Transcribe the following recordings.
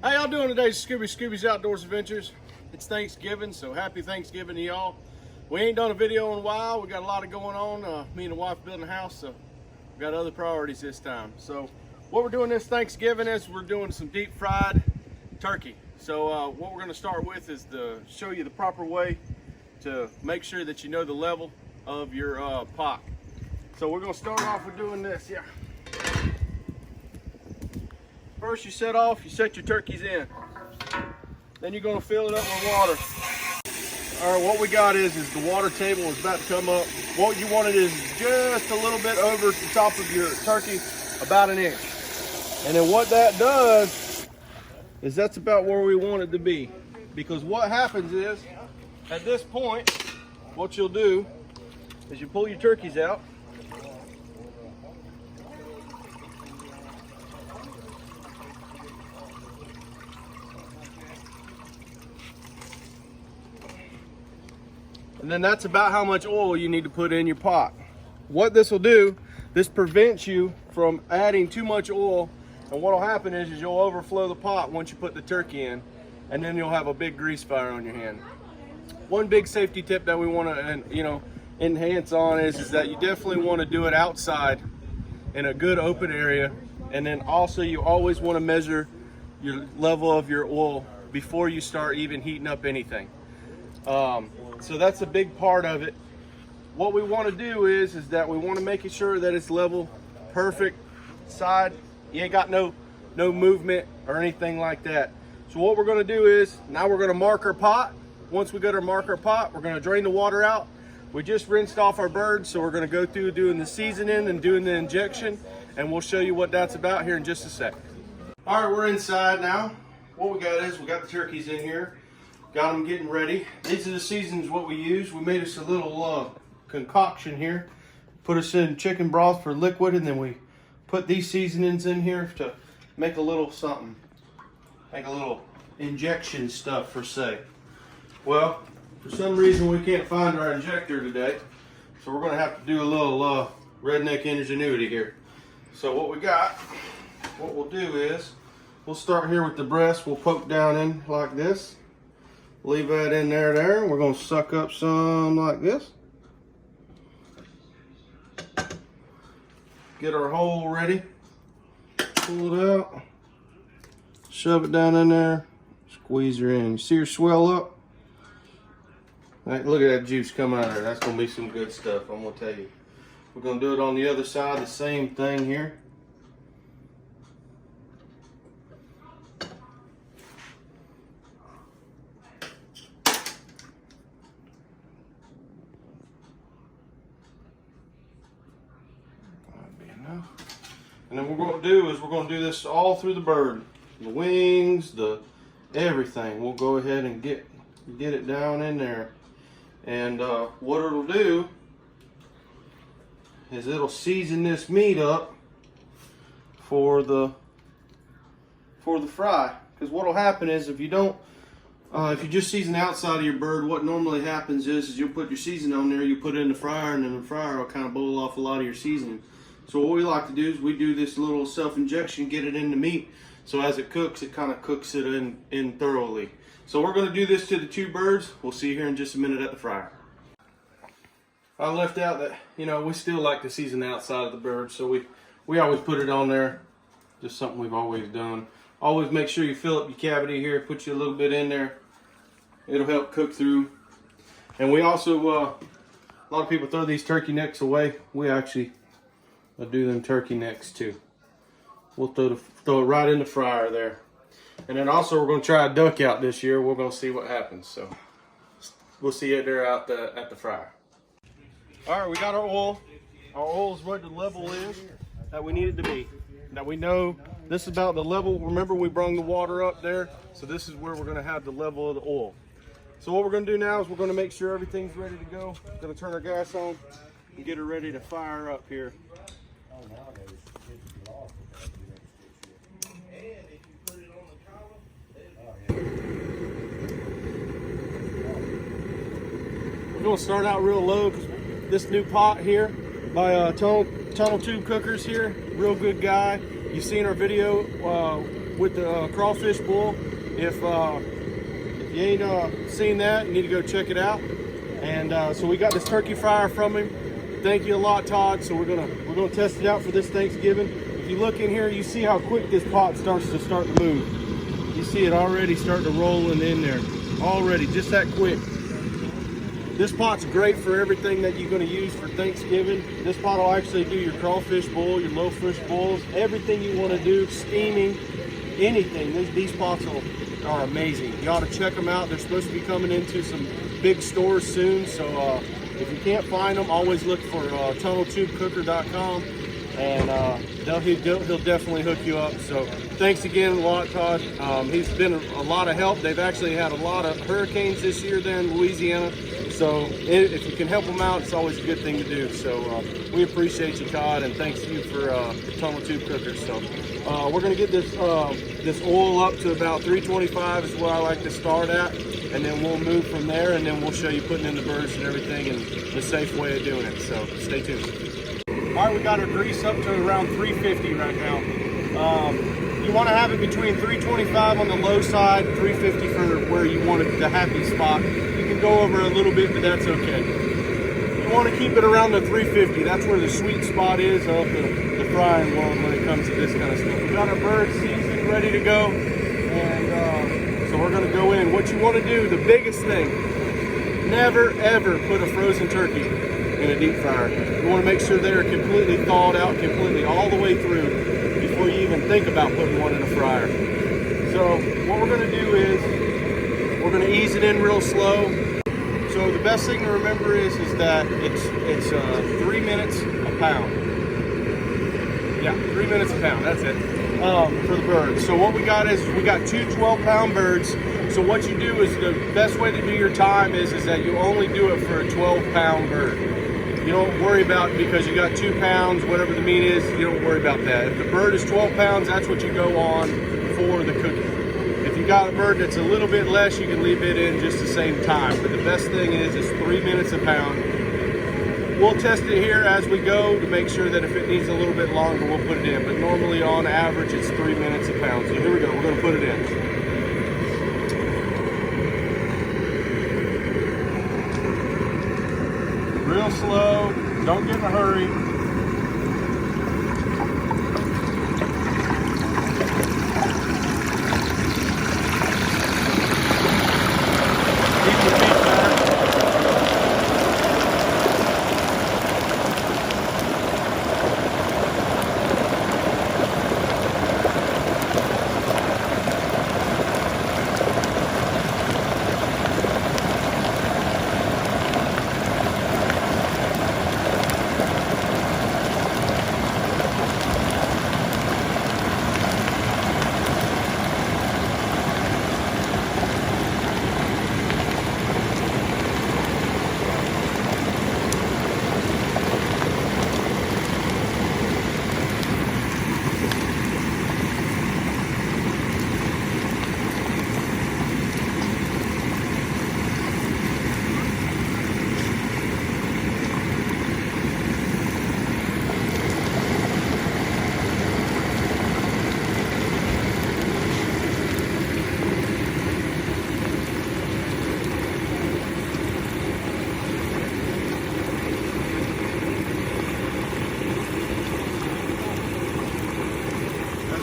How y'all doing today? Scooby's Outdoors Adventures. It's Thanksgiving, so happy Thanksgiving to y'all. We ain't done a video in a while. We got a lot of going on. Me and the wife building a house, so we got other priorities this time. So what we're doing this Thanksgiving is we're doing some deep fried turkey. So what we're going to start with is to show you the proper way to make sure that you know the level of your pot. So we're going to start off with doing this. Yeah. First you set your turkeys in. Then you're going to fill it up with water. All right, what we got is the water table is about to come up. What you want it is just a little bit over the top of your turkey, about an inch. And then what that does is that's about where we want it to be. Because what happens is, at this point, what you'll do is you pull your turkeys out. And then that's about how much oil you need to put in your pot. What this will do, this prevents you from adding too much oil. And what will happen is you'll overflow the pot once you put the turkey in, and then you'll have a big grease fire on your hand. One big safety tip that we want to, enhance on is that you definitely want to do it outside in a good open area. And then also you always want to measure your level of your oil before you start even heating up anything. So that's a big part of it. What we want to do is that we want to make sure that it's level, perfect side. You ain't got no movement or anything like that. So what we're going to do is now we're going to mark our pot. Once we go to mark our pot, we're going to drain the water out. We just rinsed off our birds, so we're going to go through doing the seasoning and doing the injection, and we'll show you what that's about here in just a second. All right, we're inside now. What we got is we got the turkeys in here. Got them getting ready. These are the seasonings what we use. We made us a little concoction here. Put us in chicken broth for liquid, and then we put these seasonings in here to make a little something. Make a little injection stuff for say. Well, for some reason we can't find our injector today. So we're gonna have to do a little redneck ingenuity here. So what we'll do is, we'll start here with the breast. We'll poke down in like this. Leave that in there. We're going to suck up some like this. Get our hole ready. Pull it out. Shove it down in there. Squeeze her in. You see her swell up? Right, look at that juice coming out of there. That's going to be some good stuff, I'm going to tell you. We're going to do it on the other side, the same thing here. And then what we're going to do is we're going to do this all through the bird. The wings, the everything. We'll go ahead and get it down in there. And what it'll do is it'll season this meat up for the fry. Because what'll happen is if you don't, if you just season the outside of your bird, what normally happens is you'll put your seasoning on there, you put it in the fryer, and then the fryer will kind of boil off a lot of your seasoning. So what we like to do is we do this little self-injection, get it in the meat, so as it cooks, it kind of cooks it in thoroughly. So we're going to do this to the two birds. We'll see you here in just a minute at the fryer. I left out that, we still like to season the outside of the bird, so we always put it on there. Just something we've always done. Always make sure you fill up your cavity here, put you a little bit in there. It'll help cook through. And we also, a lot of people throw these turkey necks away. We actually do them turkey necks too. We'll throw it right in the fryer there. And then also we're going to try a duck out this year. We're going to see what happens. So we'll see you there at the fryer. All right, we got our oil. Our oil is where the level is that we need it to be. Now we know this is about the level. Remember we brung the water up there. So this is where we're going to have the level of the oil. So what we're going to do now is we're going to make sure everything's ready to go. We're going to turn our gas on and get her ready to fire up here. We're going to start out real low because this new pot here by Tunnel Tube Cookers here, real good guy. You've seen our video with the crawfish bull. If you ain't seen that, you need to go check it out. And so we got this turkey fryer from him. Thank you a lot, Todd. So we're gonna test it out for this Thanksgiving. If you look in here, you see how quick this pot starts to move. You see it already starting to roll in there. Already, just that quick. This pot's great for everything that you're going to use for Thanksgiving. This pot will actually do your crawfish bowl, your low fish bowls, everything you want to do, steaming, anything. These pots are amazing. You ought to check them out. They're supposed to be coming into some big stores soon. So if you can't find them, always look for tunneltubecooker.com, and he'll definitely hook you up. So thanks again a lot, Todd. He's been a lot of help. They've actually had a lot of hurricanes this year there in Louisiana. So if you can help them out, it's always a good thing to do. So we appreciate you, Todd, and thanks to you for Tunnel Tube Cookers. So we're gonna get this oil up to about 325 is where I like to start at, and then we'll move from there, and then we'll show you putting in the birds and everything and the safe way of doing it. So stay tuned. All right, we got our grease up to around 350 right now. You want to have it between 325 on the low side, 350 for where you want it, the happy spot. You can go over a little bit, but that's okay. You want to keep it around the 350. That's where the sweet spot is of the frying world when it comes to this kind of stuff. We got our birds seasoned, ready to go, and so we're going to go in. What you want to do, the biggest thing, never ever put a frozen turkey in a deep fryer. You want to make sure they're completely thawed out, completely all the way through, before you even think about putting one in a fryer. So what we're going to do is we're going to ease it in real slow. So the best thing to remember is that it's 3 minutes a pound. Yeah, 3 minutes a pound. That's it for the birds. So what we got is we got two 12-pound birds. So what you do is the best way to do your time is that you only do it for a 12-pound bird. You don't worry about, because you got 2 pounds, whatever the meat is, you don't worry about that. If the bird is 12 pounds, that's what you go on for the cooking. If you got a bird that's a little bit less, you can leave it in just the same time. But the best thing is it's 3 minutes a pound. We'll test it here as we go to make sure that if it needs a little bit longer, we'll put it in. But normally on average, it's 3 minutes a pound. So here we go, we're gonna put it in. Real slow, don't get in a hurry. Keep your feet back.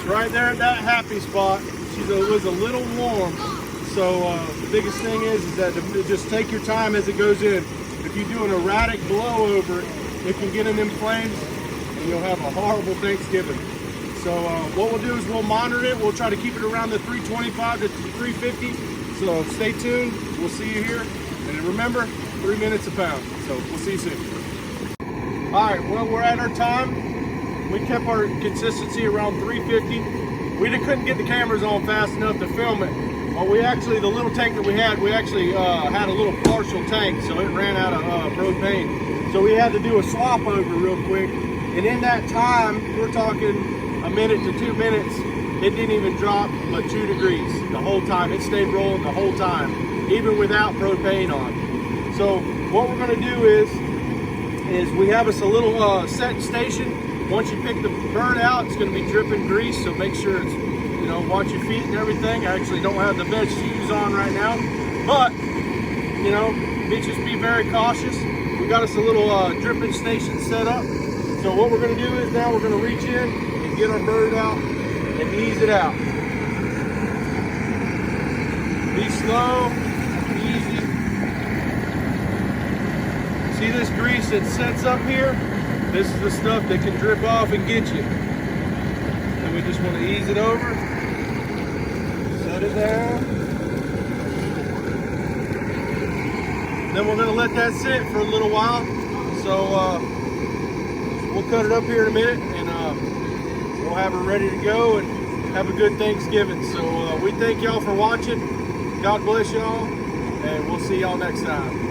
Right there at that happy spot. She was a little warm, so the biggest thing is that to just take your time as it goes in. If you do an erratic blow over it, it can get in them flames and you'll have a horrible Thanksgiving. So what we'll do is we'll monitor it. We'll try to keep it around the 325 to 350. So stay tuned. We'll see you here. And remember, 3 minutes a pound. So we'll see you soon. All right, well, we're at our time. We kept our consistency around 350. We couldn't get the cameras on fast enough to film it. But we actually, the little tank that we had had a little partial tank, so it ran out of propane. So we had to do a swap over real quick. And in that time, we're talking a minute to 2 minutes, it didn't even drop but 2 degrees the whole time. It stayed rolling the whole time, even without propane on. So what we're gonna do is we have us a little set station. Once you pick the bird out, it's going to be dripping grease, so make sure You know, watch your feet and everything. I actually don't have the best shoes on right now, but you know, just be very cautious. We got us a little dripping station set up. So what we're gonna do is now we're gonna reach in and get our bird out and ease it out. Be slow, easy. See this grease that sets up here? This is the stuff that can drip off and get you. And we just want to ease it over, set it down. Then we're going to let that sit for a little while. So we'll cut it up here in a minute, and we'll have her ready to go and have a good Thanksgiving. So we thank y'all for watching. God bless y'all, and we'll see y'all next time.